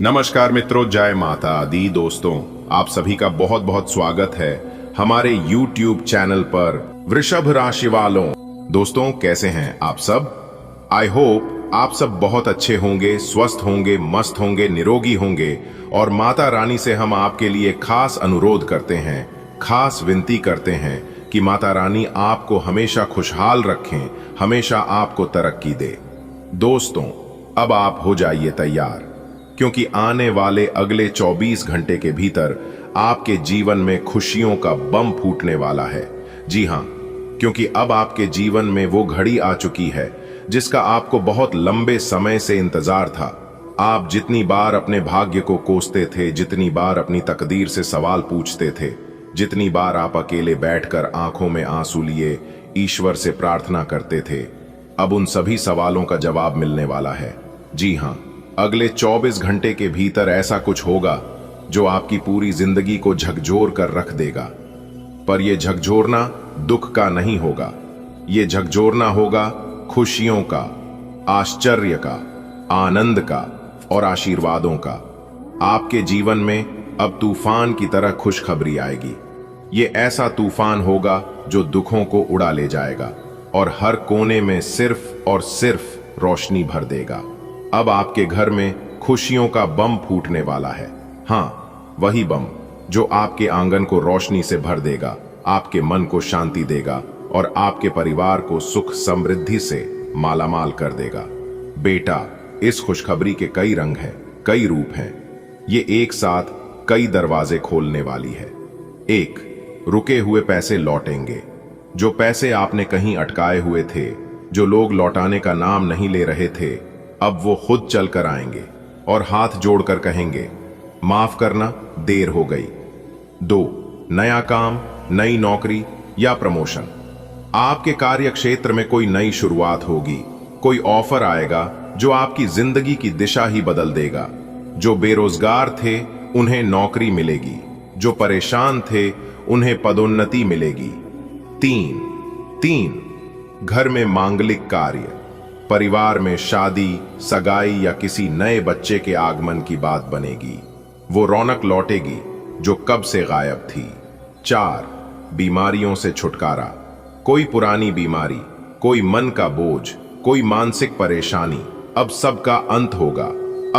नमस्कार मित्रों, जय माता दी। दोस्तों, आप सभी का बहुत बहुत स्वागत है हमारे YouTube चैनल पर वृषभ राशि वालों। दोस्तों, कैसे हैं आप सब? आई होप आप सब बहुत अच्छे होंगे, स्वस्थ होंगे, मस्त होंगे, निरोगी होंगे। और माता रानी से हम आपके लिए खास अनुरोध करते हैं, खास विनती करते हैं कि माता रानी आपको हमेशा खुशहाल रखें, हमेशा आपको तरक्की दे। दोस्तों, अब आप हो जाइए तैयार, क्योंकि आने वाले अगले 24 घंटे के भीतर आपके जीवन में खुशियों का बम फूटने वाला है। जी हां, क्योंकि अब आपके जीवन में वो घड़ी आ चुकी है जिसका आपको बहुत लंबे समय से इंतजार था। आप जितनी बार अपने भाग्य को कोसते थे, जितनी बार अपनी तकदीर से सवाल पूछते थे, जितनी बार आप अकेले बैठकर आंखों में आंसू लिए ईश्वर से प्रार्थना करते थे, अब उन सभी सवालों का जवाब मिलने वाला है। जी हां, अगले 24 घंटे के भीतर ऐसा कुछ होगा जो आपकी पूरी जिंदगी को झकझोर कर रख देगा। पर यह झकझोरना दुख का नहीं होगा, यह झकझोरना होगा खुशियों का, आश्चर्य का, आनंद का और आशीर्वादों का। आपके जीवन में अब तूफान की तरह खुशखबरी आएगी। ये ऐसा तूफान होगा जो दुखों को उड़ा ले जाएगा और हर कोने में सिर्फ और सिर्फ रोशनी भर देगा। अब आपके घर में खुशियों का बम फूटने वाला है। हाँ, वही बम जो आपके आंगन को रोशनी से भर देगा, आपके मन को शांति देगा और आपके परिवार को सुख समृद्धि से मालामाल कर देगा। बेटा, इस खुशखबरी के कई रंग हैं, कई रूप हैं। ये एक साथ कई दरवाजे खोलने वाली है। एक, रुके हुए पैसे लौटेंगे। जो पैसे आपने कहीं अटकाए हुए थे, जो लोग लौटाने का नाम नहीं ले रहे थे, अब वो खुद चल कर आएंगे और हाथ जोड़कर कहेंगे, माफ करना, देर हो गई। दो, नया काम, नई नौकरी या प्रमोशन। आपके कार्य क्षेत्र में कोई नई शुरुआत होगी, कोई ऑफर आएगा जो आपकी जिंदगी की दिशा ही बदल देगा। जो बेरोजगार थे उन्हें नौकरी मिलेगी, जो परेशान थे उन्हें पदोन्नति मिलेगी। तीन, घर में मांगलिक कार्य, परिवार में शादी, सगाई या किसी नए बच्चे के आगमन की बात बनेगी। वो रौनक लौटेगी जो कब से गायब थी। 4, बीमारियों से छुटकारा। कोई पुरानी बीमारी, कोई मन का बोझ, कोई मानसिक परेशानी, अब सबका अंत होगा।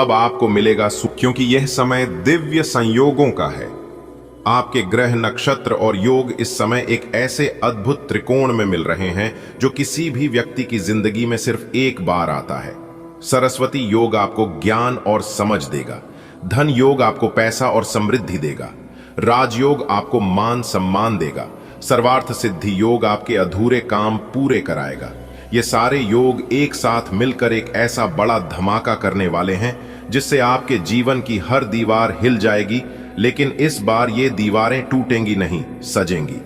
अब आपको मिलेगा सुख, क्योंकि यह समय दिव्य संयोगों का है। आपके ग्रह, नक्षत्र और योग इस समय एक ऐसे अद्भुत त्रिकोण में मिल रहे हैं जो किसी भी व्यक्ति की जिंदगी में सिर्फ एक बार आता है। सरस्वती योग आपको ज्ञान और समझ देगा। धन योग आपको पैसा और समृद्धि देगा। राजयोग आपको मान सम्मान देगा। सर्वार्थ सिद्धि योग आपके अधूरे काम पूरे कराएगा। ये सारे योग एक साथ मिलकर एक ऐसा बड़ा धमाका करने वाले हैं जिससे आपके जीवन की हर दीवार हिल जाएगी, लेकिन इस बार ये दीवारें टूटेंगी नहीं, सजेंगी।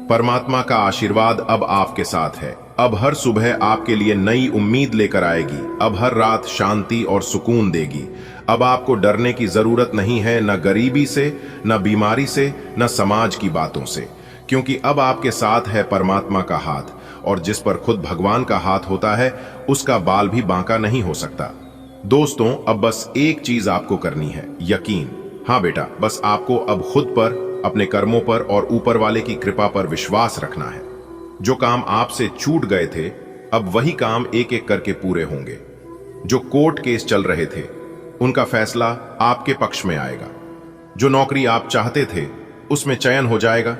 परमात्मा का आशीर्वाद अब आपके साथ है। अब हर सुबह आपके लिए नई उम्मीद लेकर आएगी। अब हर रात शांति और सुकून देगी। अब आपको डरने की जरूरत नहीं है, न गरीबी से, न बीमारी से, न समाज की बातों से, क्योंकि अब आपके साथ है परमात्मा का हाथ, और जिस पर खुद भगवान का हाथ होता है उसका बाल भी बांका नहीं हो सकता। दोस्तों, अब बस एक चीज आपको करनी है, यकीन। हाँ बेटा, बस आपको अब खुद पर, अपने कर्मों पर और ऊपर वाले की कृपा पर विश्वास रखना है। जो काम आपसे छूट गए थे, अब वही काम एक एक करके पूरे होंगे। जो कोर्ट केस चल रहे थे, उनका फैसला आपके पक्ष में आएगा। जो नौकरी आप चाहते थे, उसमें चयन हो जाएगा।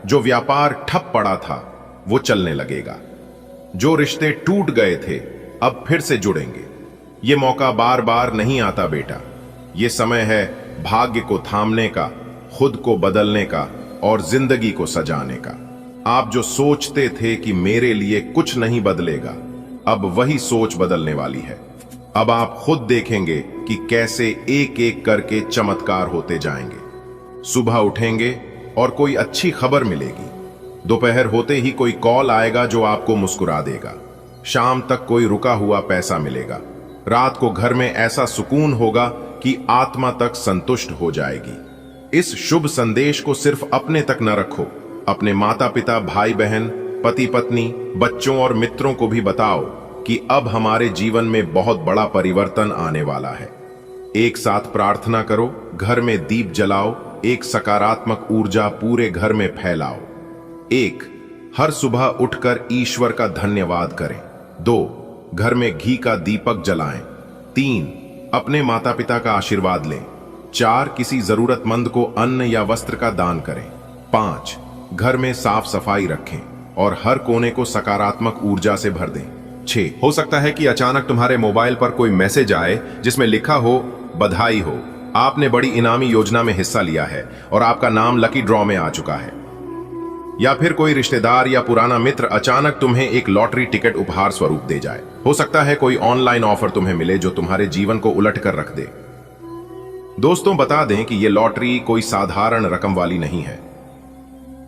जो व्यापार ठप पड़ा था, वो चलने लगेगा। जो रिश्ते टूट गए थे, अब फिर से जुड़ेंगे। ये मौका बार बार नहीं आता बेटा। ये समय है भाग्य को थामने का, खुद को बदलने का और जिंदगी को सजाने का। आप जो सोचते थे कि मेरे लिए कुछ नहीं बदलेगा, अब वही सोच बदलने वाली है। अब आप खुद देखेंगे कि कैसे एक एक करके चमत्कार होते जाएंगे। सुबह उठेंगे और कोई अच्छी खबर मिलेगी। दोपहर होते ही कोई कॉल आएगा जो आपको मुस्कुरा देगा। शाम तक कोई रुका हुआ पैसा मिलेगा। रात को घर में ऐसा सुकून होगा कि आत्मा तक संतुष्ट हो जाएगी। इस शुभ संदेश को सिर्फ अपने तक न रखो, अपने माता पिता, भाई बहन, पति पत्नी, बच्चों और मित्रों को भी बताओ कि अब हमारे जीवन में बहुत बड़ा परिवर्तन आने वाला है। एक साथ प्रार्थना करो, घर में दीप जलाओ, एक सकारात्मक ऊर्जा पूरे घर में फैलाओ। 1. हर सुबह उठकर ईश्वर का धन्यवाद करें। 2. घर में घी का दीपक जलाएं। 3. अपने माता पिता का आशीर्वाद लें। 4. किसी जरूरतमंद को अन्न या वस्त्र का दान करें। 5. घर में साफ सफाई रखें और हर कोने को सकारात्मक ऊर्जा से भर दें। 6. हो सकता है कि अचानक तुम्हारे मोबाइल पर कोई मैसेज आए जिसमें लिखा हो, बधाई हो, आपने बड़ी इनामी योजना में हिस्सा लिया है और आपका नाम लकी ड्रॉ में आ चुका है। या फिर कोई रिश्तेदार या पुराना मित्र अचानक तुम्हें एक लॉटरी टिकट उपहार स्वरूप दे जाए। हो सकता है कोई ऑनलाइन ऑफर तुम्हें मिले जो तुम्हारे जीवन को उलट कर रख दे। दोस्तों, बता दें कि यह लॉटरी कोई साधारण रकम वाली नहीं है।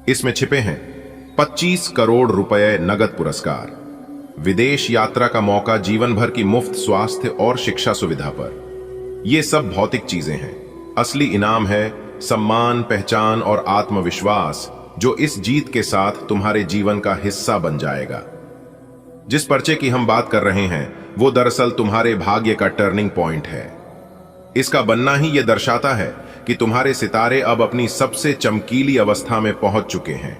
इसमें छिपे हैं 25 करोड़ रुपए नगद पुरस्कार, विदेश यात्रा का मौका, जीवन भर की मुफ्त स्वास्थ्य और शिक्षा सुविधा पर। ये सब भौतिक चीजें हैं। असली इनाम है सम्मान, पहचान और आत्मविश्वास, जो इस जीत के साथ तुम्हारे जीवन का हिस्सा बन जाएगा। जिस पर्चे की हम बात कर रहे हैं वो दरअसल तुम्हारे भाग्य का टर्निंग पॉइंट है। इसका बनना ही यह दर्शाता है कि तुम्हारे सितारे अब अपनी सबसे चमकीली अवस्था में पहुंच चुके हैं।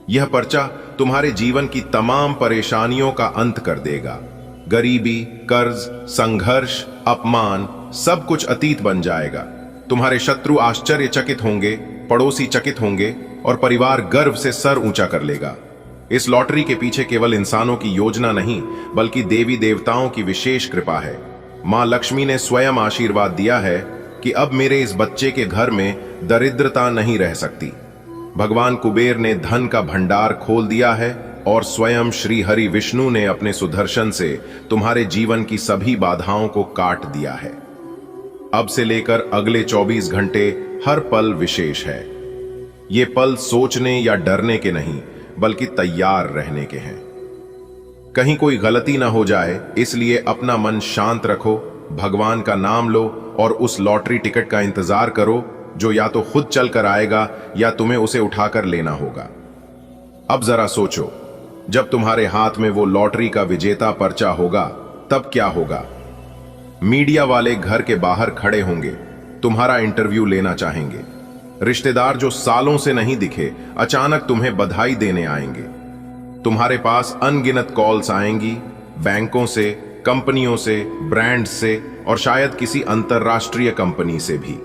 यह पर्चा तुम्हारे जीवन की तमाम परेशानियों का अंत कर देगा। गरीबी, कर्ज, संघर्ष, अपमान, सब कुछ अतीत बन जाएगा। तुम्हारे शत्रु आश्चर्यचकित होंगे, पड़ोसी चकित होंगे और परिवार गर्व से सर ऊंचा कर लेगा। इस लॉटरी के पीछे केवल इंसानों की योजना नहीं, बल्कि देवी देवताओं की विशेष कृपा है। मां लक्ष्मी ने स्वयं आशीर्वाद दिया है कि अब मेरे इस बच्चे के घर में दरिद्रता नहीं रह सकती। भगवान कुबेर ने धन का भंडार खोल दिया है और स्वयं श्री हरि विष्णु ने अपने सुदर्शन से तुम्हारे जीवन की सभी बाधाओं को काट दिया है। अब से लेकर अगले 24 घंटे हर पल विशेष है। ये पल सोचने या डरने के नहीं, बल्कि तैयार रहने के हैं। कहीं कोई गलती ना हो जाए, इसलिए अपना मन शांत रखो, भगवान का नाम लो और उस लॉटरी टिकट का इंतजार करो जो या तो खुद चल कर आएगा या तुम्हें उसे उठाकर लेना होगा। अब जरा सोचो, जब तुम्हारे हाथ में वो लॉटरी का विजेता पर्चा होगा तब क्या होगा? मीडिया वाले घर के बाहर खड़े होंगे, तुम्हारा इंटरव्यू लेना चाहेंगे। रिश्तेदार जो सालों से नहीं दिखे अचानक तुम्हें बधाई देने आएंगे। तुम्हारे पास अनगिनत कॉल्स आएंगी, बैंकों से, कंपनियों से, ब्रांड्स से और शायद किसी अंतरराष्ट्रीय कंपनी से भी।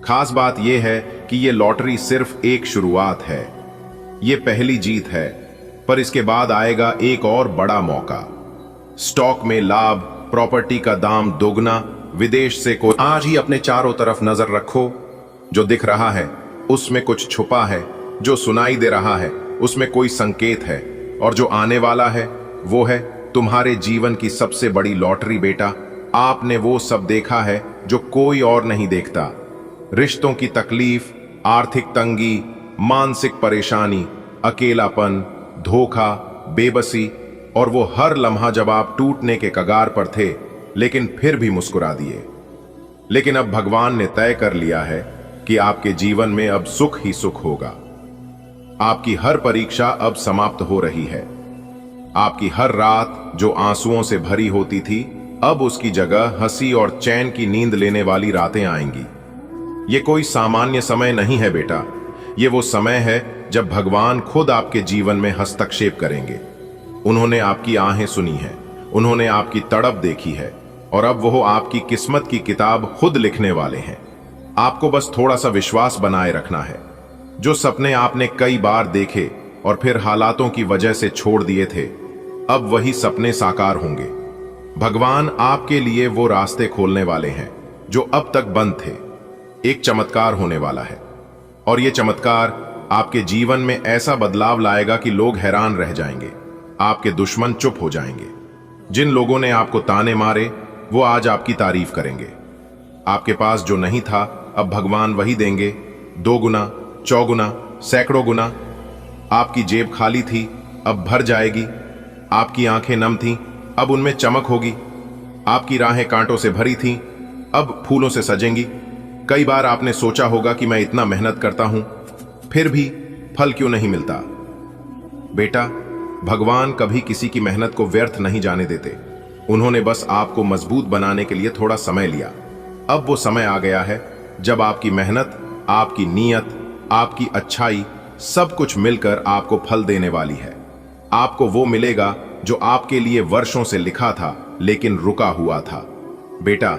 खास बात यह है कि यह लॉटरी सिर्फ एक शुरुआत है। यह पहली जीत है, पर इसके बाद आएगा एक और बड़ा मौका। स्टॉक में लाभ, प्रॉपर्टी का दाम दोगुना, विदेश से कोई। आज ही अपने चारों तरफ नजर रखो। जो दिख रहा है उसमें कुछ छुपा है, जो सुनाई दे रहा है उसमें कोई संकेत है, और जो आने वाला है वो है तुम्हारे जीवन की सबसे बड़ी लॉटरी। बेटा, आपने वो सब देखा है जो कोई और नहीं देखता। रिश्तों की तकलीफ, आर्थिक तंगी, मानसिक परेशानी, अकेलापन, धोखा, बेबसी, और वो हर लम्हा जब आप टूटने के कगार पर थे लेकिन फिर भी मुस्कुरा दिए। लेकिन अब भगवान ने तय कर लिया है कि आपके जीवन में अब सुख ही सुख होगा। आपकी हर परीक्षा अब समाप्त हो रही है। आपकी हर रात जो आंसुओं से भरी होती थी, अब उसकी जगह हंसी और चैन की नींद लेने वाली रातें आएंगी। ये कोई सामान्य समय नहीं है बेटा, ये वो समय है जब भगवान खुद आपके जीवन में हस्तक्षेप करेंगे। उन्होंने आपकी आहें सुनी है, उन्होंने आपकी तड़प देखी है, और अब वो आपकी किस्मत की किताब खुद लिखने वाले हैं। आपको बस थोड़ा सा विश्वास बनाए रखना है। जो सपने आपने कई बार देखे और फिर हालातों की वजह से छोड़ दिए थे, अब वही सपने साकार होंगे। भगवान आपके लिए वो रास्ते खोलने वाले हैं जो अब तक बंद थे। एक चमत्कार होने वाला है, और ये चमत्कार आपके जीवन में ऐसा बदलाव लाएगा कि लोग हैरान रह जाएंगे। आपके दुश्मन चुप हो जाएंगे। जिन लोगों ने आपको ताने मारे वो आज आपकी तारीफ करेंगे। आपके पास जो नहीं था अब भगवान वही देंगे, 2 गुना, 4 गुना, सैकड़ों गुना। आपकी जेब खाली थी, अब भर जाएगी। आपकी आंखें नम थीं, अब उनमें चमक होगी। आपकी राहें कांटों से भरी थीं, अब फूलों से सजेंगी। कई बार आपने सोचा होगा कि मैं इतना मेहनत करता हूं, फिर भी फल क्यों नहीं मिलता। बेटा, भगवान कभी किसी की मेहनत को व्यर्थ नहीं जाने देते। उन्होंने बस आपको मजबूत बनाने के लिए थोड़ा समय लिया। अब वो समय आ गया है जब आपकी मेहनत, आपकी नीयत, आपकी अच्छाई सब कुछ मिलकर आपको फल देने वाली है। आपको वो मिलेगा जो आपके लिए वर्षों से लिखा था लेकिन रुका हुआ था। बेटा,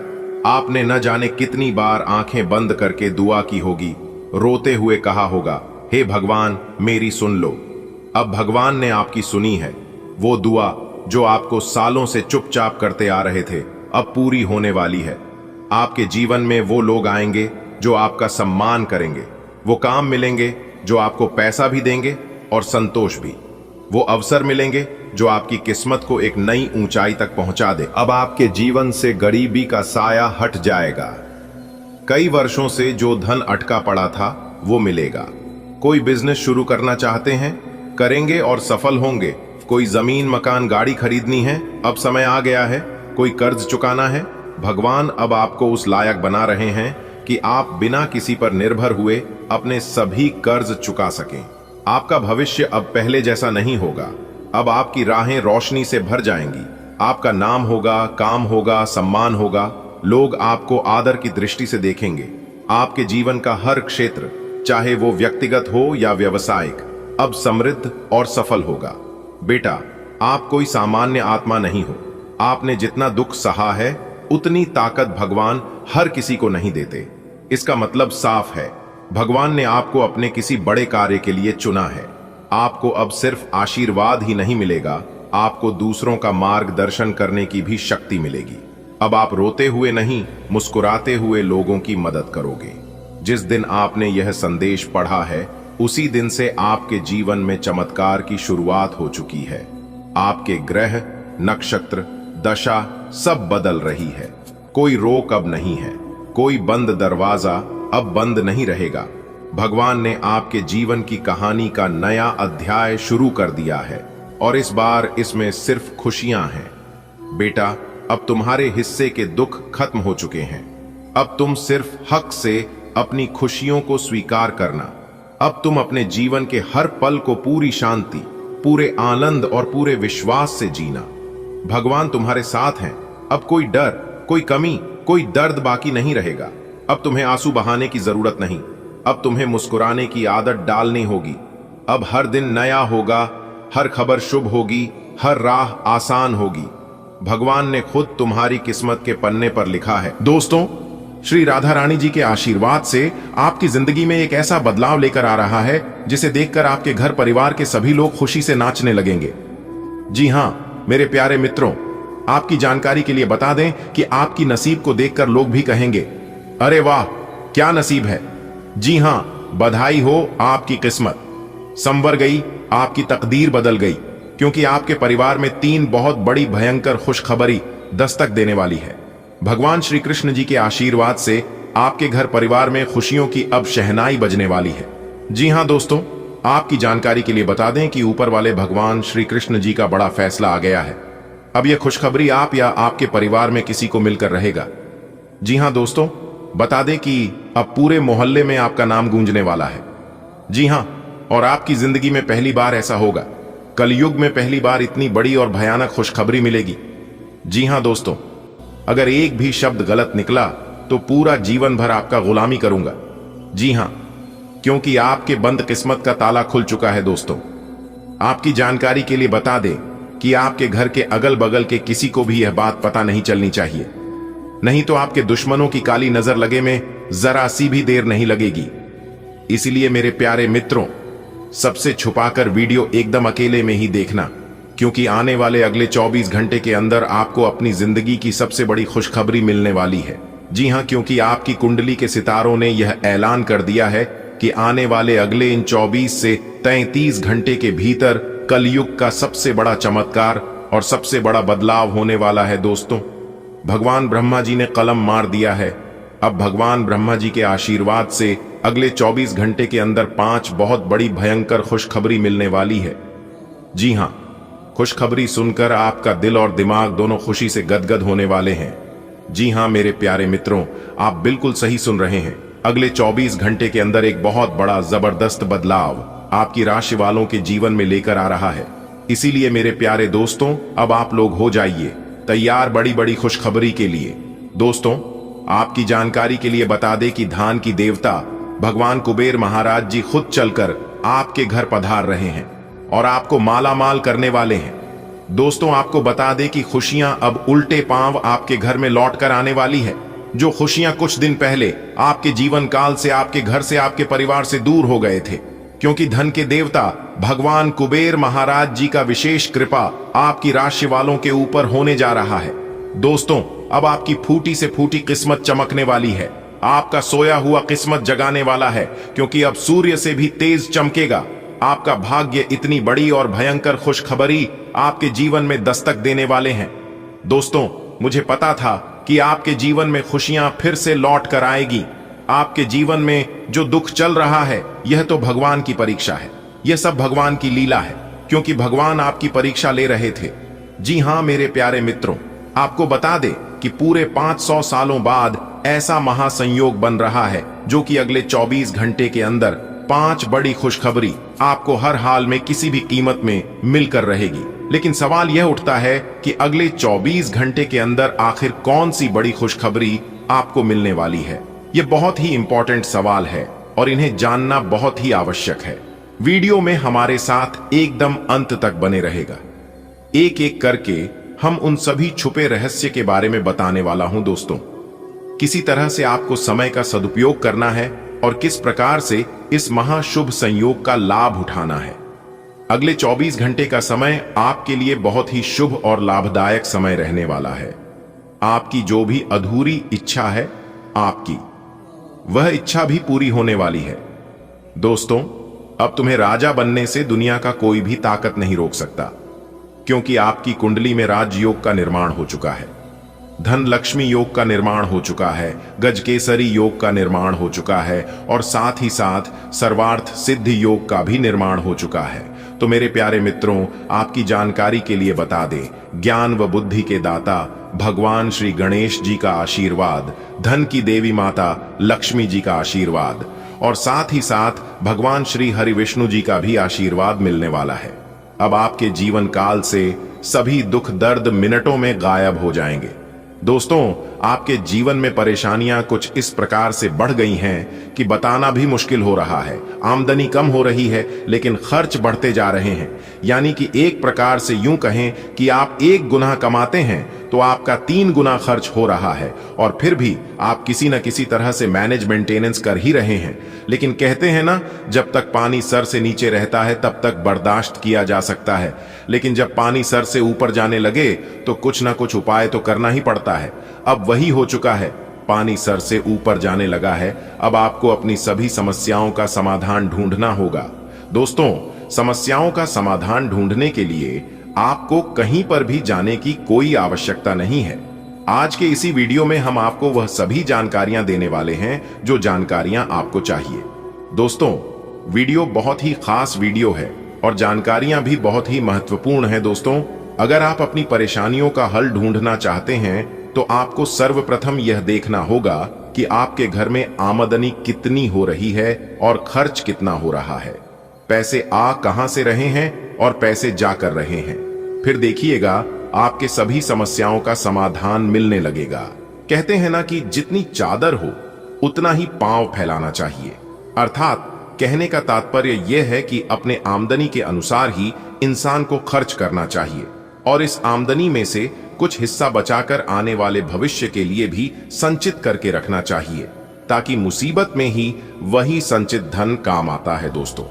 आपने न जाने कितनी बार आंखें बंद करके दुआ की होगी, रोते हुए कहा होगा, हे भगवान मेरी सुन लो। अब भगवान ने आपकी सुनी है। वो दुआ जो आपको सालों से चुपचाप करते आ रहे थे अब पूरी होने वाली है। आपके जीवन में वो लोग आएंगे जो आपका सम्मान करेंगे, वो काम मिलेंगे जो आपको पैसा भी देंगे और संतोष भी। वो अवसर मिलेंगे जो आपकी किस्मत को एक नई ऊंचाई तक पहुंचा दे। अब आपके जीवन से गरीबी का साया हट जाएगा। कई वर्षों से जो धन अटका पड़ा था वो मिलेगा। कोई बिजनेस शुरू करना चाहते हैं, करेंगे और सफल होंगे। कोई जमीन, मकान, गाड़ी खरीदनी है, अब समय आ गया है। कोई कर्ज चुकाना है, भगवान अब आपको उस लायक बना रहे हैं कि आप बिना किसी पर निर्भर हुए अपने सभी कर्ज चुका सकें। आपका भविष्य अब पहले जैसा नहीं होगा। अब आपकी राहें रोशनी से भर जाएंगी। आपका नाम होगा, काम होगा, सम्मान होगा। लोग आपको आदर की दृष्टि से देखेंगे। आपके जीवन का हर क्षेत्र, चाहे वो व्यक्तिगत हो या व्यवसायिक, अब समृद्ध और सफल होगा। बेटा, आप कोई सामान्य आत्मा नहीं हो। आपने जितना दुख सहा है उतनी ताकत भगवान हर किसी को नहीं देते। इसका मतलब साफ है, भगवान ने आपको अपने किसी बड़े कार्य के लिए चुना है। आपको अब सिर्फ आशीर्वाद ही नहीं मिलेगा, आपको दूसरों का मार्गदर्शन करने की भी शक्ति मिलेगी। अब आप रोते हुए नहीं, मुस्कुराते हुए लोगों की मदद करोगे। जिस दिन आपने यह संदेश पढ़ा है उसी दिन से आपके जीवन में चमत्कार की शुरुआत हो चुकी है। आपके ग्रह, नक्षत्र, दशा सब बदल रही है। कोई रोक अब नहीं है। कोई बंद दरवाजा अब बंद नहीं रहेगा। भगवान ने आपके जीवन की कहानी का नया अध्याय शुरू कर दिया है और इस बार इसमें सिर्फ खुशियां हैं। बेटा, अब तुम्हारे हिस्से के दुख खत्म हो चुके हैं। अब तुम सिर्फ हक से अपनी खुशियों को स्वीकार करना। अब तुम अपने जीवन के हर पल को पूरी शांति, पूरे आनंद और पूरे विश्वास से जीना। भगवान तुम्हारे साथ हैं। अब कोई डर, कोई कमी, कोई दर्द बाकी नहीं रहेगा। अब तुम्हें आंसू बहाने की जरूरत नहीं। अब तुम्हें मुस्कुराने की आदत डालनी होगी। अब हर दिन नया होगा, हर खबर शुभ होगी, हर राह आसान होगी। भगवान ने खुद तुम्हारी किस्मत के पन्ने पर लिखा है। दोस्तों, श्री राधा रानी जी के आशीर्वाद से आपकी जिंदगी में एक ऐसा बदलाव लेकर आ रहा है जिसे देखकर आपके घर परिवार के सभी लोग खुशी से नाचने लगेंगे। जी हां मेरे प्यारे मित्रों, आपकी जानकारी के लिए बता दें कि आपकी नसीब को देखकर लोग भी कहेंगे, अरे वाह क्या नसीब है। जी हां, बधाई हो, आपकी किस्मत संवर गई, आपकी तकदीर बदल गई, क्योंकि आपके परिवार में 3 बहुत बड़ी भयंकर खुशखबरी दस्तक देने वाली है। भगवान श्री कृष्ण जी के आशीर्वाद से आपके घर परिवार में खुशियों की अब शहनाई बजने वाली है। जी हां दोस्तों, आपकी जानकारी के लिए बता दें कि ऊपर वाले भगवान श्री कृष्ण जी का बड़ा फैसला आ गया है। अब यह खुशखबरी आप या आपके परिवार में किसी को मिलकर रहेगा। जी हां दोस्तों, बता दें कि अब पूरे मोहल्ले में आपका नाम गूंजने वाला है। जी हां, और आपकी जिंदगी में पहली बार ऐसा होगा। कलयुग में पहली बार इतनी बड़ी और भयानक खुशखबरी मिलेगी। जी हां दोस्तों, अगर एक भी शब्द गलत निकला तो पूरा जीवन भर आपका गुलामी करूंगा। जी हां, क्योंकि आपके बंद किस्मत का ताला खुल चुका है। दोस्तों, आपकी जानकारी के लिए बता दें कि आपके घर के अगल बगल के किसी को भी यह बात पता नहीं चलनी चाहिए, नहीं तो आपके दुश्मनों की काली नजर लगे में जरा सी भी देर नहीं लगेगी। इसलिए मेरे प्यारे मित्रों, सबसे छुपाकर वीडियो एकदम अकेले में ही देखना, क्योंकि आने वाले अगले 24 घंटे के अंदर आपको अपनी जिंदगी की सबसे बड़ी खुशखबरी मिलने वाली है। जी हां, क्योंकि आपकी कुंडली के सितारों ने यह ऐलान कर दिया है कि आने वाले अगले इन 24 से 33 घंटे के भीतर कलयुग का सबसे बड़ा चमत्कार और सबसे बड़ा बदलाव होने वाला है। दोस्तों, भगवान ब्रह्मा जी ने कलम मार दिया है। अब भगवान ब्रह्मा जी के आशीर्वाद से अगले 24 घंटे के अंदर 5 बहुत बड़ी भयंकर खुशखबरी मिलने वाली है। जी हां, खुशखबरी सुनकर आपका दिल और दिमाग दोनों खुशी से गदगद होने वाले हैं। जी हां मेरे प्यारे मित्रों, आप बिल्कुल सही सुन रहे हैं। अगले 24 घंटे के अंदर एक बहुत बड़ा जबरदस्त बदलाव आपकी राशि वालों के जीवन में लेकर आ रहा है। इसीलिए मेरे प्यारे दोस्तों, अब आप लोग हो जाइए तैयार बड़ी बड़ी खुशखबरी के लिए। दोस्तों, आपकी जानकारी के लिए बता दें कि धान की देवता भगवान कुबेर महाराज जी खुद चलकर आपके घर पधार रहे हैं और आपको माला माल करने वाले हैं। दोस्तों, आपको बता दें कि खुशियां अब उल्टे पांव आपके घर में लौट कर आने वाली है। जो खुशियां कुछ दिन पहले आपके जीवन काल से, आपके घर से, आपके परिवार से दूर हो गए थे, क्योंकि धन के देवता भगवान कुबेर महाराज जी का विशेष कृपा आपकी राशि वालों के ऊपर होने जा रहा है। दोस्तों, अब आपकी फूटी से फूटी किस्मत चमकने वाली है। आपका सोया हुआ किस्मत जगाने वाला है, क्योंकि अब सूर्य से भी तेज चमकेगा। आपका भाग्य इतनी बड़ी और भयंकर खुशखबरी आपके जीवन में दस्तक देने वाले हैं। दोस्तों, मुझे पता था कि आपके जीवन में खुशियां फिर से लौट कर आएगी। आपके जीवन में जो दुख चल रहा है, यह तो भगवान की परीक्षा है। यह सब भगवान की लीला है, क्योंकि भगवान आपकी परीक्षा ले रहे थे। जी हां मेरे प्यारे मित्रों, आपको बता दें कि पूरे 500 सालों बाद ऐसा महासंयोग बन रहा है, जो कि अगले 24 घंटे के अंदर 5 बड़ी खुशखबरी आपको हर हाल में किसी भी कीमत में मिलकर रहेगी। लेकिन सवाल यह उठता है कि अगले 24 घंटे के अंदर आखिर कौन सी बड़ी खुशखबरी आपको मिलने वाली है। यह बहुत ही इंपॉर्टेंट सवाल है और इन्हें जानना बहुत ही आवश्यक है। वीडियो में हमारे साथ एकदम अंत तक बने रहेगा। एक एक करके हम उन सभी छुपे रहस्य के बारे में बताने वाला हूं। दोस्तों, किसी तरह से आपको समय का सदुपयोग करना है और किस प्रकार से इस महाशुभ संयोग का लाभ उठाना है। अगले 24 घंटे का समय आपके लिए बहुत ही शुभ और लाभदायक समय रहने वाला है। आपकी जो भी अधूरी इच्छा है, आपकी वह इच्छा भी पूरी होने वाली है। दोस्तों, अब तुम्हें राजा बनने से दुनिया का कोई भी ताकत नहीं रोक सकता, क्योंकि आपकी कुंडली में राजयोग का निर्माण हो चुका है, धन लक्ष्मी योग का निर्माण हो चुका है, गजकेसरी योग का निर्माण हो चुका है और साथ ही साथ सर्वार्थ सिद्ध योग का भी निर्माण हो चुका है। तो मेरे प्यारे मित्रों, आपकी जानकारी के लिए बता दें, ज्ञान व बुद्धि के दाता भगवान श्री गणेश जी का आशीर्वाद, धन की देवी माता लक्ष्मी जी का आशीर्वाद और साथ ही साथ भगवान श्री हरि विष्णु जी का भी आशीर्वाद मिलने वाला है। अब आपके जीवन काल से सभी दुख दर्द मिनटों में गायब हो जाएंगे। दोस्तों, आपके जीवन में परेशानियां कुछ इस प्रकार से बढ़ गई हैं कि बताना भी मुश्किल हो रहा है। आमदनी कम हो रही है, लेकिन खर्च बढ़ते जा रहे हैं। यानी कि एक प्रकार से यूं कहें कि आप 1 गुना कमाते हैं तो आपका 3 गुना खर्च हो रहा है, और फिर भी आप किसी न किसी तरह से मैनेज मेंटेनेंस कर ही रहे हैं। लेकिन कहते हैं ना, जब तक पानी सर से नीचे रहता है तब तक बर्दाश्त किया जा सकता है, लेकिन जब पानी सर से ऊपर जाने लगे तो कुछ ना कुछ उपाय तो करना ही पड़ता है। अब वही हो चुका है, पानी सर से ऊपर जाने लगा है। अब आपको अपनी सभी समस्याओं का समाधान ढूंढना होगा। दोस्तों, समस्याओं का समाधान ढूंढने के लिए आपको कहीं पर भी जाने की कोई आवश्यकता नहीं है। आज के इसी वीडियो में हम आपको वह सभी जानकारियां देने वाले हैं जो जानकारियां आपको चाहिए। दोस्तों, वीडियो बहुत ही खास वीडियो है और जानकारियां भी बहुत ही महत्वपूर्ण हैं। दोस्तों, अगर आप अपनी परेशानियों का हल ढूंढना चाहते हैं तो आपको सर्वप्रथम यह देखना होगा कि आपके घर में आमदनी कितनी हो रही है और खर्च कितना हो रहा है। पैसे आ कहां से रहे हैं और पैसे जा कर रहे हैं। फिर देखिएगा आपके सभी समस्याओं का समाधान मिलने लगेगा। कहते हैं ना कि जितनी चादर हो उतना ही पांव फैलाना चाहिए। अर्थात कहने का तात्पर्य यह है कि अपने आमदनी के अनुसार ही इंसान को खर्च करना चाहिए और इस आमदनी में से कुछ हिस्सा बचाकर आने वाले भविष्य के लिए भी संचित करके रखना चाहिए, ताकि मुसीबत में ही वही संचित धन काम आता है। दोस्तों,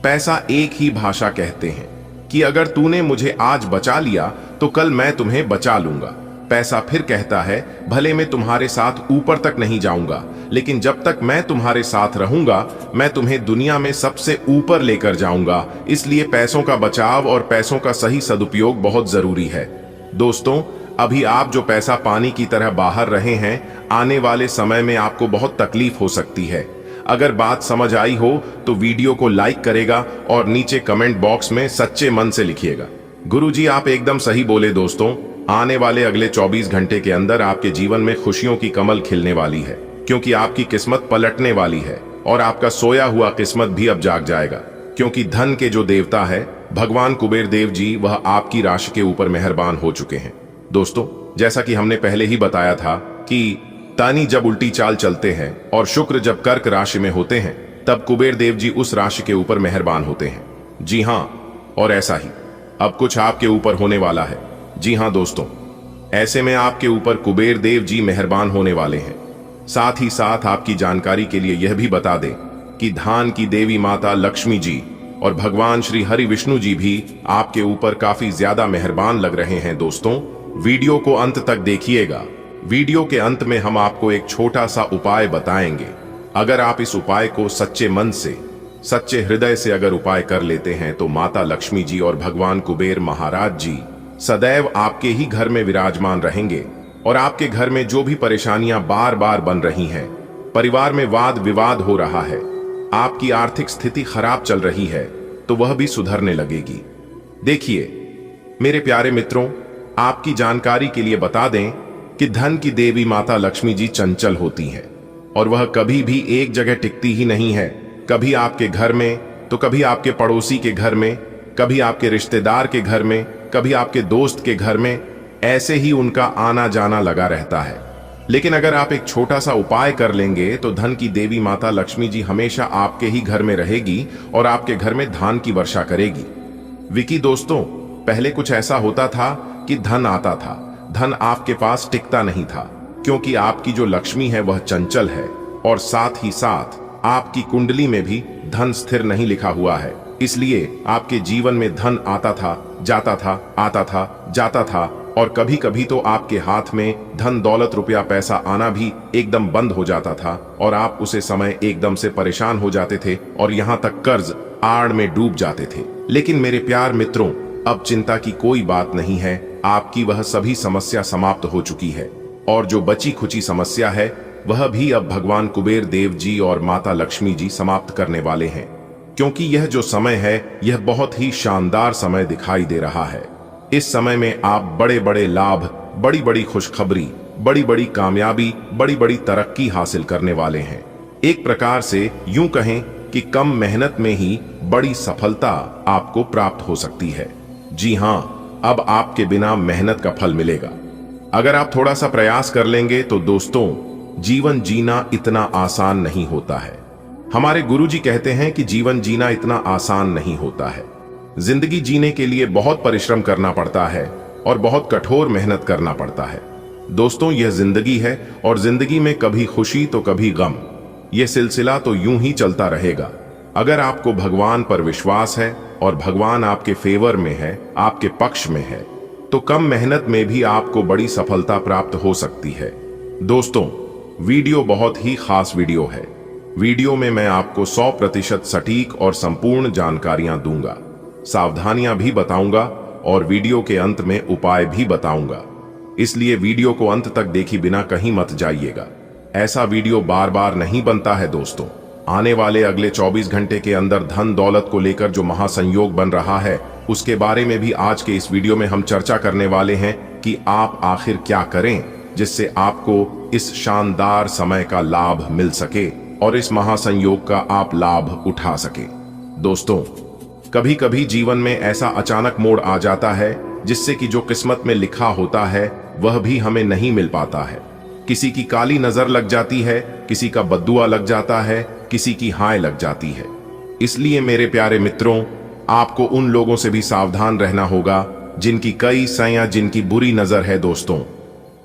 पैसा एक ही भाषा कहते हैं कि अगर तूने मुझे आज बचा लिया तो कल मैं तुम्हें बचा लूंगा। पैसा फिर कहता है, भले मैं तुम्हारे साथ ऊपर तक नहीं जाऊंगा, लेकिन जब तक मैं तुम्हारे साथ रहूंगा मैं तुम्हें दुनिया में सबसे ऊपर लेकर जाऊंगा। इसलिए पैसों का बचाव और पैसों का सही सदुपयोग बहुत जरूरी है। दोस्तों, अभी आप जो पैसा पानी की तरह बाहर रहे हैं, आने वाले समय में आपको बहुत तकलीफ हो सकती है। अगर बात समझ आई हो तो वीडियो को लाइक करेगा और नीचे कमेंट बॉक्स में सच्चे मन से लिखिएगा, गुरुजी आप एकदम सही बोले। दोस्तों, आने वाले अगले 24 घंटे के अंदर आपके जीवन में खुशियों की कमल खिलने वाली है, क्योंकि आपकी किस्मत पलटने वाली है और आपका सोया हुआ किस्मत भी अब जाग जाएगा, क्योंकि धन के जो देवता है भगवान कुबेर देव जी, वह आपकी राशि के ऊपर मेहरबान हो चुके हैं। दोस्तों, जैसा कि हमने पहले ही बताया था कि तानी जब उल्टी चाल चलते हैं और शुक्र जब कर्क राशि में होते हैं, तब कुबेर देव जी उस राशि के ऊपर मेहरबान होते हैं। जी हां, और ऐसा ही अब कुछ आपके ऊपर होने वाला है। जी हां दोस्तों, ऐसे में आपके ऊपर कुबेर देव जी मेहरबान होने वाले हैं। साथ ही साथ आपकी जानकारी के लिए यह भी बता दें कि धान की देवी माता लक्ष्मी जी और भगवान श्री हरि विष्णु जी भी आपके ऊपर काफी ज्यादा मेहरबान लग रहे हैं। दोस्तों, वीडियो को अंत तक देखिएगा। वीडियो के अंत में हम आपको एक छोटा सा उपाय बताएंगे। अगर आप इस उपाय को सच्चे मन से, सच्चे हृदय से अगर उपाय कर लेते हैं तो माता लक्ष्मी जी और भगवान कुबेर महाराज जी सदैव आपके ही घर में विराजमान रहेंगे और आपके घर में जो भी परेशानियां बार बार बन रही हैं, परिवार में वाद विवाद हो रहा है, आपकी आर्थिक स्थिति खराब चल रही है, तो वह भी सुधरने लगेगी। देखिए मेरे प्यारे मित्रों, आपकी जानकारी के लिए बता दें कि धन की देवी माता लक्ष्मी जी चंचल होती हैं और वह कभी भी एक जगह टिकती ही नहीं है। कभी आपके घर में तो कभी आपके पड़ोसी के घर में, कभी आपके रिश्तेदार के घर में, कभी आपके दोस्त के घर में, ऐसे ही उनका आना जाना लगा रहता है। लेकिन अगर आप एक छोटा सा उपाय कर लेंगे तो धन की देवी माता लक्ष्मी जी हमेशा आपके ही घर में रहेगी और आपके घर में धान की वर्षा करेगी। विकी दोस्तों, पहले कुछ ऐसा होता था कि धन आता था, धन आपके पास टिकता नहीं था, क्योंकि आपकी जो लक्ष्मी है वह चंचल है और साथ ही साथ आपकी कुंडली में भी धन स्थिर नहीं लिखा हुआ है। इसलिए आपके जीवन में धन आता था, जाता था, आता था, जाता था और कभी कभी तो आपके हाथ में धन दौलत रुपया पैसा आना भी एकदम बंद हो जाता था और आप उसे समय एकदम से परेशान हो जाते थे और यहां तक कर्ज आड़ में डूब जाते थे। लेकिन मेरे प्यार मित्रों, अब चिंता की कोई बात नहीं है। आपकी वह सभी समस्या समाप्त हो चुकी है और जो बची खुची समस्या है वह भी अब भगवान कुबेर देव जी और माता लक्ष्मी जी समाप्त करने वाले हैं, क्योंकि यह जो समय है यह बहुत ही शानदार समय दिखाई दे रहा है। इस समय में आप बड़े बड़े लाभ, बड़ी बड़ी खुशखबरी, बड़ी बड़ी कामयाबी, बड़ी बड़ी तरक्की हासिल करने वाले हैं। एक प्रकार से यूं कहें कि कम मेहनत में ही बड़ी सफलता आपको प्राप्त हो सकती है। जी हां, अब आपके बिना मेहनत का फल मिलेगा। अगर आप थोड़ा सा प्रयास कर लेंगे तो दोस्तों, जीवन जीना इतना आसान नहीं होता है। हमारे गुरुजी कहते हैं कि जीवन जीना इतना आसान नहीं होता है। जिंदगी जीने के लिए बहुत परिश्रम करना पड़ता है और बहुत कठोर मेहनत करना पड़ता है। दोस्तों, यह जिंदगी है और जिंदगी में कभी खुशी तो कभी गम, यह सिलसिला तो यूं ही चलता रहेगा। अगर आपको भगवान पर विश्वास है और भगवान आपके फेवर में है, आपके पक्ष में है, तो कम मेहनत में भी आपको बड़ी सफलता प्राप्त हो सकती है। दोस्तों, वीडियो बहुत ही खास वीडियो है। वीडियो में मैं आपको 100% सटीक और संपूर्ण जानकारियां दूंगा, सावधानियां भी बताऊंगा और वीडियो के अंत में उपाय भी बताऊंगा। इसलिए वीडियो को अंत तक देखे बिना कहीं मत जाइएगा। ऐसा वीडियो बार बार नहीं बनता है दोस्तों। आने वाले अगले 24 घंटे के अंदर धन दौलत को लेकर जो महासंयोग बन रहा है, उसके बारे में भी आज के इस वीडियो में हम चर्चा करने वाले हैं कि आप आखिर क्या करें जिससे आपको इस शानदार समय का लाभ मिल सके और इस महासंयोग का आप लाभ उठा सके। दोस्तों, कभी कभी जीवन में ऐसा अचानक मोड़ आ जाता है जिससे कि जो किस्मत में लिखा होता है वह भी हमें नहीं मिल पाता है। किसी की काली नजर लग जाती है, किसी का बद्दुआ लग जाता है, किसी की हाय लग जाती है। इसलिए मेरे प्यारे मित्रों, आपको उन लोगों से भी सावधान रहना होगा जिनकी कई सया, जिनकी बुरी नजर है। दोस्तों,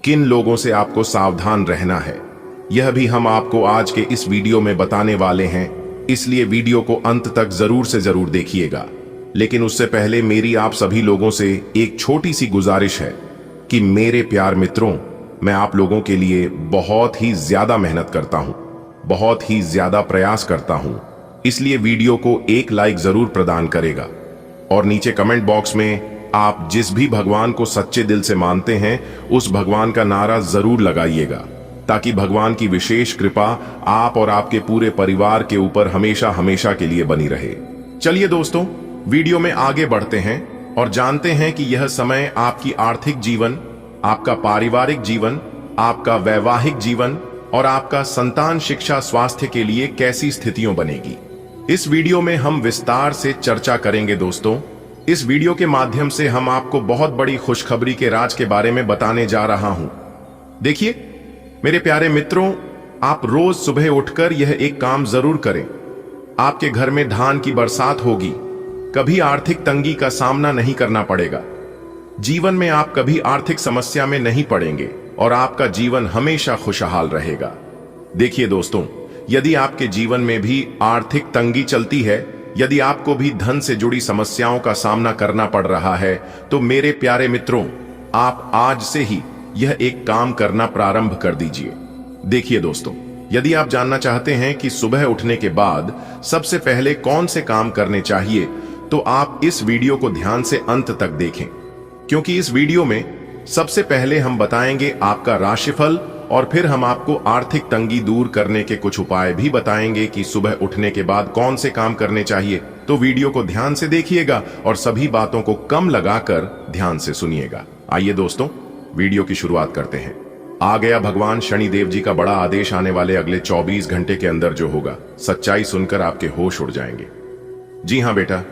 किन लोगों से आपको सावधान रहना है यह भी हम आपको आज के इस वीडियो में बताने वाले हैं, इसलिए वीडियो को अंत तक जरूर से जरूर देखिएगा। लेकिन उससे पहले मेरी आप सभी लोगों से एक छोटी सी गुजारिश है कि मेरे प्यार मित्रों, मैं आप लोगों के लिए बहुत ही ज्यादा मेहनत करता हूं, बहुत ही ज्यादा प्रयास करता हूं, इसलिए वीडियो को एक लाइक जरूर प्रदान करेगा और नीचे कमेंट बॉक्स में आप जिस भी भगवान को सच्चे दिल से मानते हैं उस भगवान का नारा जरूर लगाइएगा, ताकि भगवान की विशेष कृपा आप और आपके पूरे परिवार के ऊपर हमेशा हमेशा के लिए बनी रहे। चलिए दोस्तों, वीडियो में आगे बढ़ते हैं और जानते हैं कि यह समय आपकी आर्थिक जीवन, आपका पारिवारिक जीवन, आपका वैवाहिक जीवन और आपका संतान शिक्षा स्वास्थ्य के लिए कैसी स्थितियों बनेगी। इस वीडियो में हम विस्तार से चर्चा करेंगे। दोस्तों, इस वीडियो के माध्यम से हम आपको बहुत बड़ी खुशखबरी के राज के बारे में बताने जा रहा हूं। देखिए, मेरे प्यारे मित्रों, आप रोज सुबह उठकर यह एक काम जरूर करें। आपके घर में धान की बरसात होगी, कभी आर्थिक तंगी का सामना नहीं करना पड़ेगा। जीवन में आप कभी आर्थिक समस्या में नहीं पड़ेंगे और आपका जीवन हमेशा खुशहाल रहेगा। देखिए दोस्तों, यदि आपके जीवन में भी आर्थिक तंगी चलती है, यदि आपको भी धन से जुड़ी समस्याओं का सामना करना पड़ रहा है, तो मेरे प्यारे मित्रों, आप आज से ही यह एक काम करना प्रारंभ कर दीजिए। देखिए दोस्तों, यदि आप जानना चाहते हैं कि सुबह उठने के बाद सबसे पहले कौन से काम करने चाहिए, तो आप इस वीडियो को ध्यान से अंत तक देखें, क्योंकि इस वीडियो में सबसे पहले हम बताएंगे आपका राशिफल और फिर हम आपको आर्थिक तंगी दूर करने के कुछ उपाय भी बताएंगे कि सुबह उठने के बाद कौन से काम करने चाहिए। तो वीडियो को ध्यान से देखिएगा और सभी बातों को कम लगाकर ध्यान से सुनिएगा। आइए दोस्तों, वीडियो की शुरुआत करते हैं। आ गया भगवान शनिदेव जी का बड़ा आदेश आने वाले अगले 24 घंटे के अंदर जो होगा, सच्चाई सुनकर आपके होश उड़ जाएंगे। जी हां बेटा,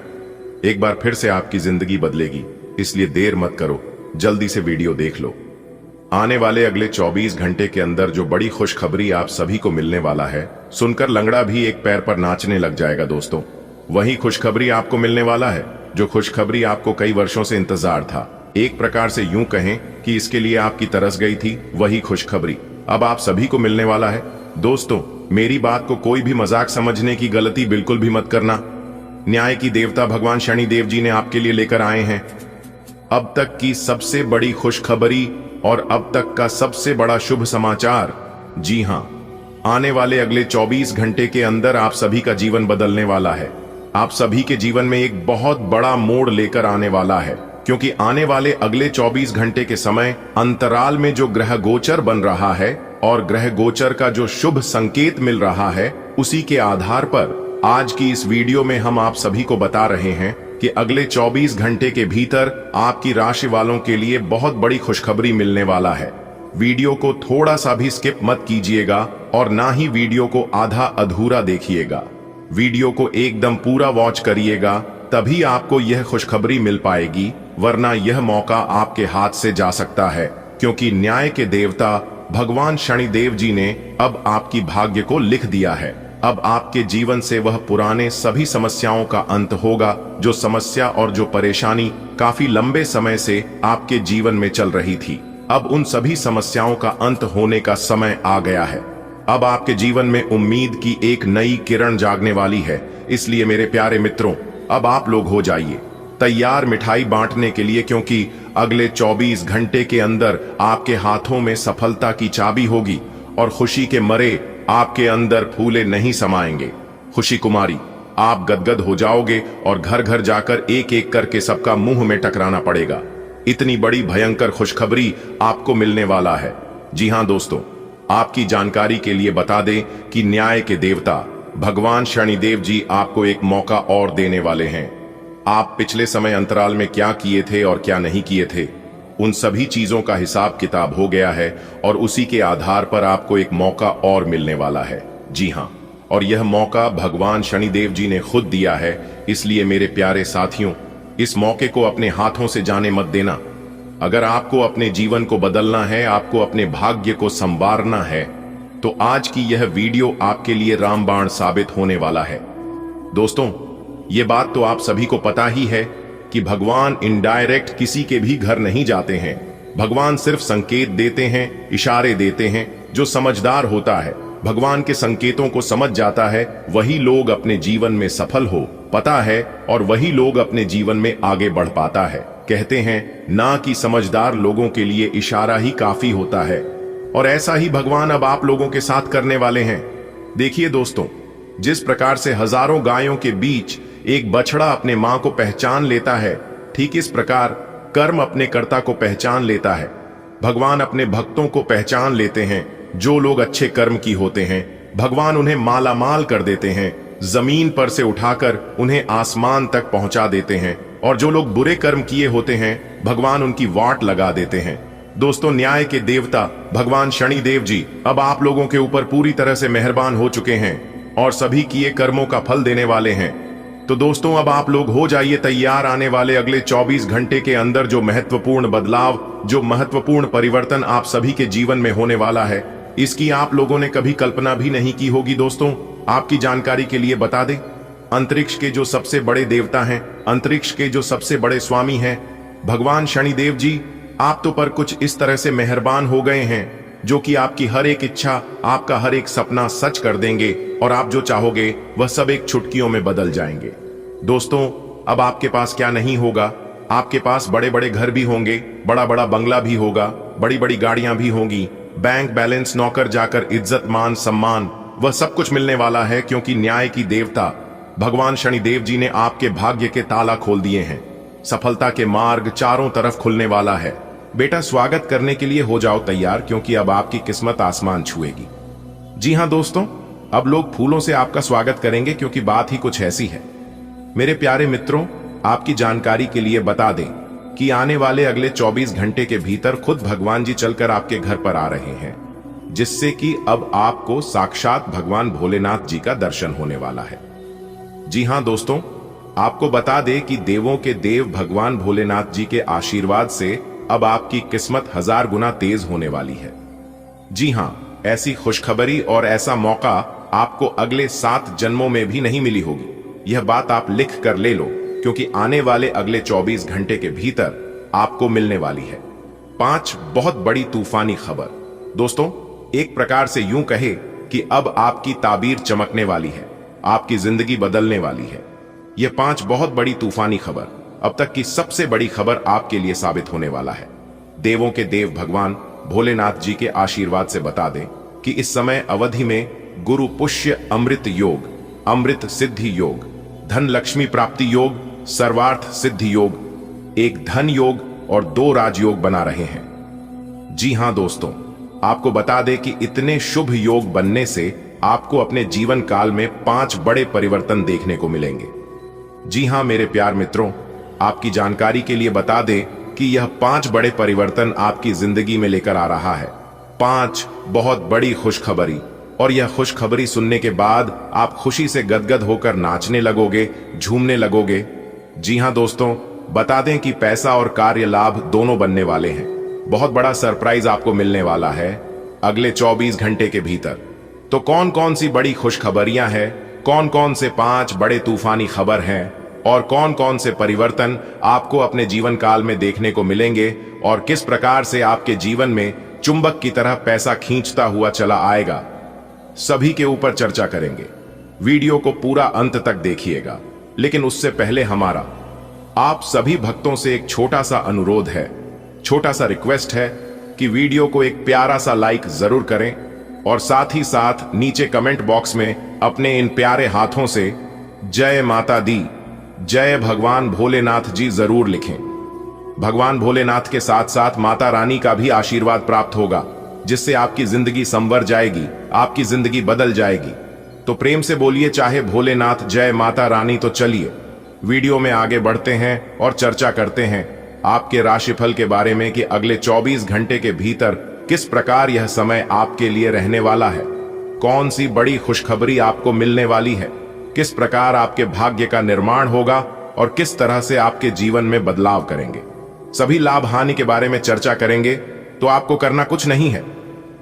एक बार फिर से आपकी जिंदगी बदलेगी, इसलिए देर मत करो, जल्दी से वीडियो देख लो। आने वाले अगले 24 घंटे के अंदर जो बड़ी खुशखबरी आप सभी को मिलने वाला है, सुनकर लंगड़ा भी एक पैर पर नाचने लग जाएगा। दोस्तों, वही खुशखबरी आपको मिलने वाला है जो खुशखबरी आपको कई वर्षों से इंतजार था। एक प्रकार से यूं कहें कि इसके लिए आपकी तरस गई थी, वही खुशखबरी अब आप सभी को मिलने वाला है। दोस्तों, मेरी बात को कोई भी मजाक समझने की गलती बिल्कुल भी मत करना। न्याय की देवता भगवान शनिदेव जी ने आपके लिए लेकर आए हैं अब तक की सबसे बड़ी खुशखबरी और अब तक का सबसे बड़ा शुभ समाचार। जी हां, आने वाले अगले 24 घंटे के अंदर आप सभी का जीवन बदलने वाला है। आप सभी के जीवन में एक बहुत बड़ा मोड़ लेकर आने वाला है, क्योंकि आने वाले अगले 24 घंटे के समय अंतराल में जो ग्रह गोचर बन रहा है और ग्रह गोचर का जो शुभ संकेत मिल रहा है, उसी के आधार पर आज की इस वीडियो में हम आप सभी को बता रहे हैं कि अगले 24 घंटे के भीतर आपकी राशि वालों के लिए बहुत बड़ी खुशखबरी मिलने वाला है। वीडियो को थोड़ा सा भी स्किप मत कीजिएगा और ना ही वीडियो को आधा अधूरा देखिएगा। वीडियो को एकदम पूरा वॉच करिएगा, तभी आपको यह खुशखबरी मिल पाएगी, वरना यह मौका आपके हाथ से जा सकता है, क्योंकि न्याय के देवता भगवान शनिदेव जी ने अब आपकी भाग्य को लिख दिया है। अब आपके जीवन से वह पुराने सभी समस्याओं का अंत होगा, जो समस्या और जो परेशानी काफी लंबे समय से आपके जीवन में चल रही थी। अब उन सभी समस्याओं का अंत होने का समय आ गया है। अब आपके जीवन में उम्मीद की एक नई किरण जागने वाली है। इसलिए मेरे प्यारे मित्रों, अब आप लोग हो जाइए तैयार मिठाई बांटने के लिए, क्योंकि अगले 24 घंटे के अंदर आपके हाथों में सफलता की चाबी होगी और खुशी के मरे आपके अंदर फूले नहीं समाएंगे। खुशी कुमारी, आप गदगद हो जाओगे और घर घर जाकर एक एक करके सबका मुंह में टकराना पड़ेगा। इतनी बड़ी भयंकर खुशखबरी आपको मिलने वाला है। जी हां दोस्तों, आपकी जानकारी के लिए बता दें कि न्याय के देवता भगवान शनिदेव जी आपको एक मौका और देने वाले हैं। आप पिछले समय अंतराल में क्या किए थे और क्या नहीं किए थे, उन सभी चीजों का हिसाब किताब हो गया है और उसी के आधार पर आपको एक मौका और मिलने वाला है। जी हां, और यह मौका भगवान शनिदेव जी ने खुद दिया है। इसलिए मेरे प्यारे साथियों, इस मौके को अपने हाथों से जाने मत देना। अगर आपको अपने जीवन को बदलना है, आपको अपने भाग्य को संवारना है, तो आज की यह वीडियो आपके लिए रामबाण साबित होने वाला है। दोस्तों, ये बात तो आप सभी को पता ही है कि भगवान इनडायरेक्ट किसी के भी घर नहीं जाते हैं। भगवान सिर्फ संकेत देते हैं, इशारे देते हैं। जो समझदार होता है, भगवान के संकेतों को समझ जाता है, वही लोग अपने जीवन में सफल हो पता है और वही लोग अपने जीवन में आगे बढ़ पाता है। कहते हैं ना कि समझदार लोगों के लिए इशारा ही काफी होता है, और ऐसा ही भगवान अब आप लोगों के साथ करने वाले हैं। देखिए दोस्तों, जिस प्रकार से हजारों गायों के बीच एक बछड़ा अपने मां को पहचान लेता है, ठीक इस प्रकार कर्म अपने कर्ता को पहचान लेता है। भगवान अपने भक्तों को पहचान लेते हैं। जो लोग अच्छे कर्म की होते हैं, भगवान उन्हें माला माल कर देते हैं, जमीन पर से उठाकर उन्हें आसमान तक पहुंचा देते हैं, और जो लोग बुरे कर्म किए होते हैं, भगवान उनकी वाट लगा देते हैं। दोस्तों, न्याय के देवता भगवान शनिदेव जी अब आप लोगों के ऊपर पूरी तरह से मेहरबान हो चुके हैं और सभी किए कर्मों का फल देने वाले हैं। तो दोस्तों, अब आप लोग हो जाइए तैयार। आने वाले अगले 24 घंटे के अंदर जो महत्वपूर्ण बदलाव, जो महत्वपूर्ण परिवर्तन आप सभी के जीवन में होने वाला है, इसकी आप लोगों ने कभी कल्पना भी नहीं की होगी। दोस्तों, आपकी जानकारी के लिए बता दें, अंतरिक्ष के जो सबसे बड़े देवता हैं, अंतरिक्ष के जो सबसे बड़े स्वामी हैं, भगवान शनिदेव जी, आप तो पर कुछ इस तरह से मेहरबान हो गए हैं जो कि आपकी हर एक इच्छा, आपका हर एक सपना सच कर देंगे और आप जो चाहोगे वह सब एक चुटकियों में बदल जाएंगे। दोस्तों, अब आपके पास क्या नहीं होगा, आपके पास बड़े बड़े घर भी होंगे, बड़ा बड़ा बंगला भी होगा, बड़ी बड़ी गाड़ियां भी होंगी, बैंक बैलेंस, नौकर जाकर, इज्जत, मान सम्मान, वह सब कुछ मिलने वाला है, क्योंकि न्याय की देवता भगवान शनिदेव जी ने आपके भाग्य के ताला खोल दिए हैं। सफलता के मार्ग चारों तरफ खुलने वाला है। बेटा, स्वागत करने के लिए हो जाओ तैयार, क्योंकि अब आपकी किस्मत आसमान छुएगी। जी हां दोस्तों, अब लोग फूलों से आपका स्वागत करेंगे, क्योंकि बात ही कुछ ऐसी है। मेरे प्यारे मित्रों, आपकी जानकारी के लिए बता दें कि आने वाले अगले 24 घंटे के भीतर खुद भगवान जी चलकर आपके घर पर आ रहे हैं, जिससे कि अब आपको साक्षात भगवान भोलेनाथ जी का दर्शन होने वाला है। जी हां दोस्तों, आपको बता दें कि देवों के देव भगवान भोलेनाथ जी के आशीर्वाद से अब आपकी किस्मत 1000 गुना तेज होने वाली है। जी हां, ऐसी खुशखबरी और ऐसा मौका आपको अगले 7 जन्मों में भी नहीं मिली होगी। यह बात आप लिख कर ले लो, क्योंकि आने वाले अगले 24 घंटे के भीतर आपको मिलने वाली है 5 बहुत बड़ी तूफानी खबर। दोस्तों, एक प्रकार से यूं कहे कि अब आपकी ताबीर चमकने वाली है, आपकी जिंदगी बदलने वाली है। यह 5 बहुत बड़ी तूफानी खबर अब तक की सबसे बड़ी खबर आपके लिए साबित होने वाला है। देवों के देव भगवान भोलेनाथ जी के आशीर्वाद से बता दें कि इस समय अवधि में गुरु पुष्य अमृत योग, अमृत सिद्धि योग, धन लक्ष्मी प्राप्ति योग, सर्वार्थ सिद्धि योग, एक धन योग और 2 राजयोग बना रहे हैं। जी हां दोस्तों, आपको बता दें कि इतने शुभ योग बनने से आपको अपने जीवन काल में 5 बड़े परिवर्तन देखने को मिलेंगे। जी हां मेरे प्यार मित्रों, आपकी जानकारी के लिए बता दें कि यह 5 बड़े परिवर्तन आपकी जिंदगी में लेकर आ रहा है। 5 बहुत बड़ी खुशखबरी, और यह खुशखबरी सुनने के बाद आप खुशी से गदगद होकर नाचने लगोगे, झूमने लगोगे। जी हां दोस्तों, बता दें कि पैसा और कार्य लाभ दोनों बनने वाले हैं। बहुत बड़ा सरप्राइज आपको मिलने वाला है अगले 24 घंटे के भीतर। तो कौन कौन सी बड़ी खुशखबरियां हैं, कौन कौन से 5 बड़े तूफानी खबर हैं, और कौन कौन से परिवर्तन आपको अपने जीवन काल में देखने को मिलेंगे, और किस प्रकार से आपके जीवन में चुंबक की तरह पैसा खींचता हुआ चला आएगा, सभी के ऊपर चर्चा करेंगे। वीडियो को पूरा अंत तक देखिएगा। लेकिन उससे पहले हमारा आप सभी भक्तों से एक छोटा सा अनुरोध है, छोटा सा रिक्वेस्ट है कि वीडियो को एक प्यारा सा लाइक जरूर करें, और साथ ही साथ नीचे कमेंट बॉक्स में अपने इन प्यारे हाथों से जय माता दी, जय भगवान भोलेनाथ जी जरूर लिखें। भगवान भोलेनाथ के साथ साथ माता रानी का भी आशीर्वाद प्राप्त होगा, जिससे आपकी जिंदगी संवर जाएगी, आपकी जिंदगी बदल जाएगी। तो प्रेम से बोलिए, चाहे भोलेनाथ, जय माता रानी। तो चलिए वीडियो में आगे बढ़ते हैं और चर्चा करते हैं आपके राशिफल के बारे में कि अगले 24 घंटे के भीतर किस प्रकार यह समय आपके लिए रहने वाला है, कौन सी बड़ी खुशखबरी आपको मिलने वाली है, किस प्रकार आपके भाग्य का निर्माण होगा और किस तरह से आपके जीवन में बदलाव करेंगे। सभी लाभ हानि के बारे में चर्चा करेंगे। तो आपको करना कुछ नहीं है,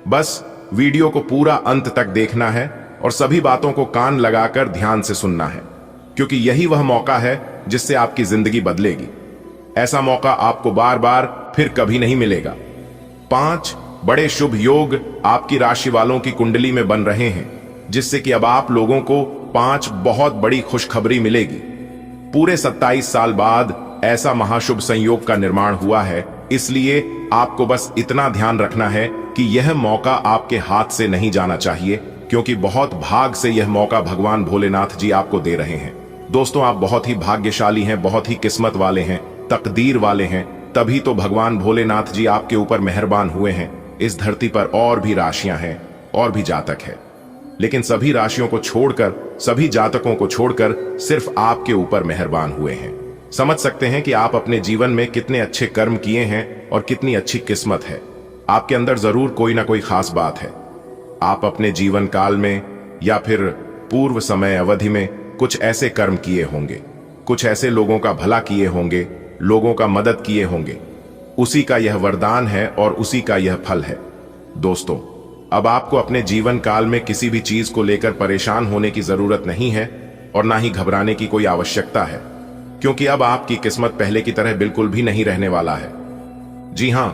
बस वीडियो को पूरा अंत तक देखना है और सभी बातों को कान लगाकर ध्यान से सुनना है, क्योंकि यही वह मौका है जिससे आपकी जिंदगी बदलेगी। ऐसा मौका आपको बार बार फिर कभी नहीं मिलेगा। 5 बड़े शुभ योग आपकी राशि वालों की कुंडली में बन रहे हैं, जिससे कि अब आप लोगों को 5 बहुत बड़ी खुशखबरी मिलेगी। पूरे 27 साल बाद ऐसा महाशुभ संयोग का निर्माण हुआ है, इसलिए आपको बस इतना ध्यान रखना है कि यह मौका आपके हाथ से नहीं जाना चाहिए, क्योंकि बहुत भाग से यह मौका भगवान भोलेनाथ जी आपको दे रहे हैं। दोस्तों, आप बहुत ही भाग्यशाली हैं, बहुत ही किस्मत वाले हैं, तकदीर वाले हैं, तभी तो भगवान भोलेनाथ जी आपके ऊपर मेहरबान हुए हैं। इस धरती पर और भी राशियां हैं और भी जातक है, लेकिन सभी राशियों को छोड़कर, सभी जातकों को छोड़कर सिर्फ आपके ऊपर मेहरबान हुए हैं। समझ सकते हैं कि आप अपने जीवन में कितने अच्छे कर्म किए हैं और कितनी अच्छी किस्मत है। आपके अंदर जरूर कोई ना कोई खास बात है। आप अपने जीवन काल में या फिर पूर्व समय अवधि में कुछ ऐसे कर्म किए होंगे, कुछ ऐसे लोगों का भला किए होंगे, लोगों का मदद किए होंगे। उसी का यह वरदान है और उसी का यह फल है। दोस्तों, अब आपको अपने जीवन काल में किसी भी चीज को लेकर परेशान होने की जरूरत नहीं है और ना ही घबराने की कोई आवश्यकता है, क्योंकि अब आपकी किस्मत पहले की तरह बिल्कुल भी नहीं रहने वाला है। जी हां,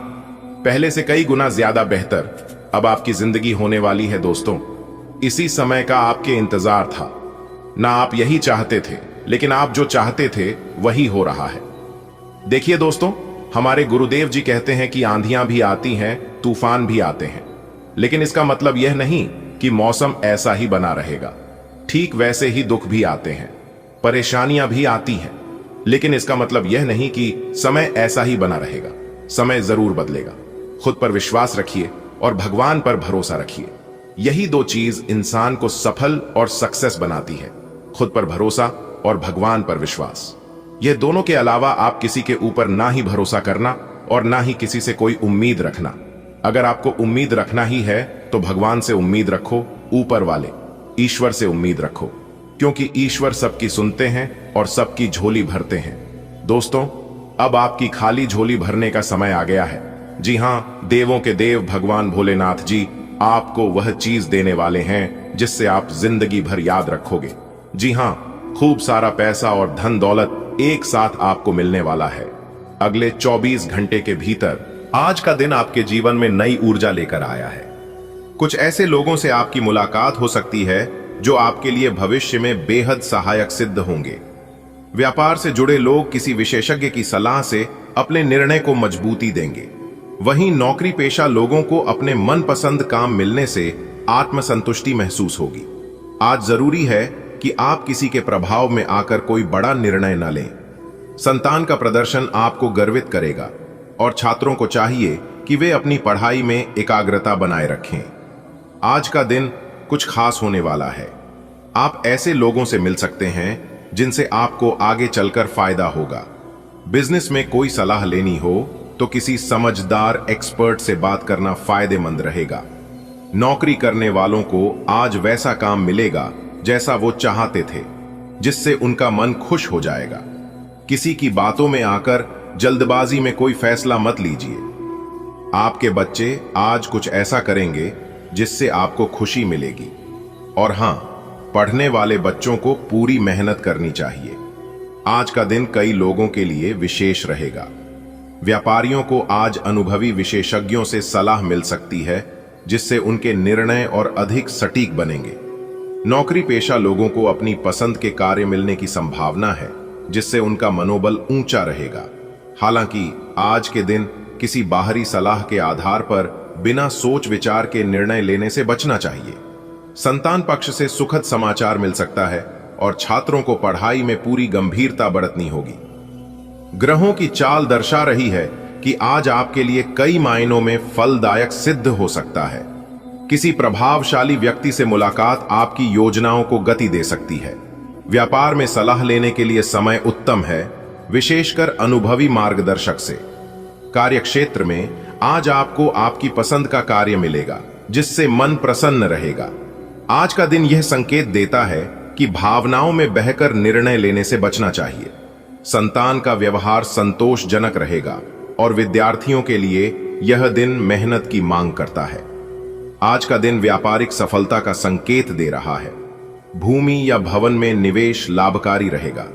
पहले से कई गुना ज्यादा बेहतर अब आपकी जिंदगी होने वाली है दोस्तों। इसी समय का आपके इंतजार था। ना आप यही चाहते थे, लेकिन आप जो चाहते थे वही हो रहा है। देखिए दोस्तों, हमारे गुरुदेव जी कहते हैं कि आंधियां भी आती हैं, तूफान भी आते हैं, लेकिन इसका मतलब यह नहीं कि मौसम ऐसा ही बना रहेगा। ठीक वैसे ही दुख भी आते हैं, परेशानियां भी आती हैं, लेकिन इसका मतलब यह नहीं कि समय ऐसा ही बना रहेगा। समय जरूर बदलेगा। खुद पर विश्वास रखिए और भगवान पर भरोसा रखिए। यही दो चीज इंसान को सफल और सक्सेस बनाती है, खुद पर भरोसा और भगवान पर विश्वास। यह दोनों के अलावा आप किसी के ऊपर ना ही भरोसा करना और ना ही किसी से कोई उम्मीद रखना। अगर आपको उम्मीद रखना ही है तो भगवान से उम्मीद रखो, ऊपर वाले ईश्वर से उम्मीद रखो, क्योंकि ईश्वर सबकी सुनते हैं और सबकी झोली भरते हैं। दोस्तों, अब आपकी खाली झोली भरने का समय आ गया है। जी हां, देवों के देव भगवान भोलेनाथ जी आपको वह चीज देने वाले हैं जिससे आप जिंदगी भर याद रखोगे। जी हां, खूब सारा पैसा और धन दौलत एक साथ आपको मिलने वाला है। अगले 24 घंटे के भीतर आज का दिन आपके जीवन में नई ऊर्जा लेकर आया है। कुछ ऐसे लोगों से आपकी मुलाकात हो सकती है जो आपके लिए भविष्य में बेहद सहायक सिद्ध होंगे। व्यापार से जुड़े लोग किसी विशेषज्ञ की सलाह से अपने निर्णय को मजबूती देंगे। वहीं नौकरी पेशा लोगों को अपने मनपसंद काम मिलने से आत्मसंतुष्टि महसूस होगी। आज जरूरी है कि आप किसी के प्रभाव में आकर कोई बड़ा निर्णय न लें। संतान का प्रदर्शन आपको गर्वित करेगा और छात्रों को चाहिए कि वे अपनी पढ़ाई में एकाग्रता बनाए रखें। आज का दिन कुछ खास होने वाला है। आप ऐसे लोगों से मिल सकते हैं जिनसे आपको आगे चलकर फायदा होगा। बिजनेस में कोई सलाह लेनी हो तो किसी समझदार एक्सपर्ट से बात करना फायदेमंद रहेगा। नौकरी करने वालों को आज वैसा काम मिलेगा जैसा वो चाहते थे, जिससे उनका मन खुश हो जाएगा। किसी की बातों में आकर जल्दबाजी में कोई फैसला मत लीजिए। आपके बच्चे आज कुछ ऐसा करेंगे जिससे आपको खुशी मिलेगी। और हां, पढ़ने वाले बच्चों को पूरी मेहनत करनी चाहिए। आज का दिन कई लोगों के लिए विशेष रहेगा। व्यापारियों को आज अनुभवी विशेषज्ञों से सलाह मिल सकती है, जिससे उनके निर्णय और अधिक सटीक बनेंगे। नौकरी पेशा लोगों को अपनी पसंद के कार्य मिलने की संभावना है, जिससे उनका मनोबल ऊंचा रहेगा। हालांकि आज के दिन किसी बाहरी सलाह के आधार पर बिना सोच विचार के निर्णय लेने से बचना चाहिए। संतान पक्ष से सुखद समाचार मिल सकता है और छात्रों को पढ़ाई में पूरी गंभीरता बरतनी होगी। ग्रहों की चाल दर्शा रही है कि आज आपके लिए कई मायनों में फलदायक सिद्ध हो सकता है। किसी प्रभावशाली व्यक्ति से मुलाकात आपकी योजनाओं को गति दे सकती है। व्यापार में सलाह लेने के लिए समय उत्तम है, विशेषकर अनुभवी मार्गदर्शक से। कार्यक्षेत्र में आज आपको आपकी पसंद का कार्य मिलेगा, जिससे मन प्रसन्न रहेगा। आज का दिन यह संकेत देता है कि भावनाओं में बहकर निर्णय लेने से बचना चाहिए। संतान का व्यवहार संतोषजनक रहेगा और विद्यार्थियों के लिए यह दिन मेहनत की मांग करता है। आज का दिन व्यापारिक सफलता का संकेत दे रहा है। भूमि या भवन में निवेश लाभकारी रहेगा।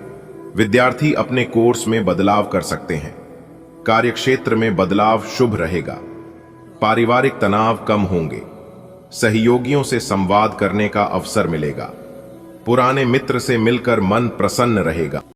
विद्यार्थी अपने कोर्स में बदलाव कर सकते हैं। कार्यक्षेत्र में बदलाव शुभ रहेगा। पारिवारिक तनाव कम होंगे। सहयोगियों से संवाद करने का अवसर मिलेगा। पुराने मित्र से मिलकर मन प्रसन्न रहेगा।